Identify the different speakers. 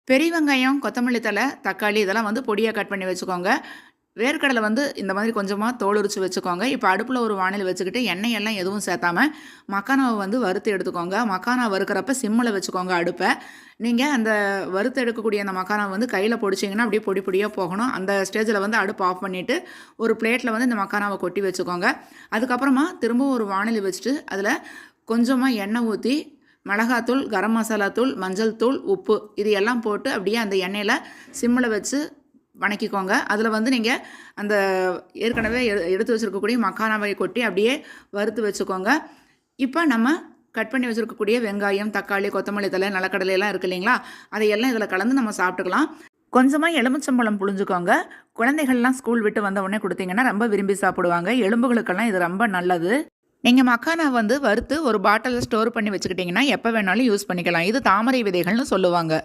Speaker 1: பெரிய வெங்காயம், கொத்தமல்லி தழை, தக்காளி இதெல்லாம் வந்து பொடியா கட் பண்ணி வச்சுக்கோங்க. வேர்க்கடலை வந்து இந்த மாதிரி கொஞ்சமா தோல் உரிச்சு வச்சுக்கோங்க. இப்ப அடுப்புல ஒரு வாணலி வச்சுக்கிட்டு எண்ணெய் எல்லாம் எதுவும் சேர்த்தாம மக்கானாவ வந்து வறுத்து எடுத்துக்கோங்க. மக்கானா வறுக்கிறப்ப சிம்ல வச்சுக்கோங்க அடுப்ப. நீங்க அந்த வறுத்து எடுக்கக்கூடிய அந்த மக்கானாவ வந்து கையில பொடிச்சீங்கன்னா, அப்படியே பொடி பொடியா போகணும். அந்த ஸ்டேஜ்ல வந்து அடுப்ப ஆஃப் பண்ணிட்டு, ஒரு பிளேட்ல வந்து இந்த மக்கானாவ கொட்டி வச்சுக்கோங்க. அதுக்கப்புறமா திரும்பவும் ஒரு வாணலி வச்சுட்டு, அதுல கொஞ்சமா எண்ணெய் ஊத்தி, மிளகாத்தூள், கரம் மசாலா தூள், மஞ்சள் தூள், உப்பு இது எல்லாம் போட்டு அப்படியே அந்த எண்ணெயில சிம்ல வச்சு வணக்கிக்கோங்க. அதில வந்து நீங்க அந்த ஏற்கனவே எடுத்து வச்சிருக்கக்கூடிய மக்கானாவை கொட்டி அப்படியே வறுத்து வச்சுக்கோங்க. இப்போ நம்ம கட் பண்ணி வச்சிருக்கக்கூடிய வெங்காயம், தக்காளி, கொத்தமல்லி தழை, நிலக்கடலை எல்லாம் இருக்கு இல்லைங்களா? அதையெல்லாம் இதில கலந்து நம்ம சாப்பிட்டுக்கலாம். கொஞ்சமா எலுமிச்சம்பழம் புழிஞ்சுக்கோங்க. குழந்தைகள்லாம் ஸ்கூல் விட்டு வந்த உடனே குடுத்தீங்கன்னா ரொம்ப விரும்பி சாப்பிடுவாங்க. எலும்புகளுக்கெல்லாம் இது ரொம்ப நல்லது. நீங்க மக்கானா வந்து வறுத்து ஒரு பாட்டில்ல ஸ்டோர் பண்ணி வச்சுக்கிட்டீங்கன்னா, எப்ப வேணாலும் யூஸ் பண்ணிக்கலாம். இது தாமரை விதைகள்னு சொல்லுவாங்க.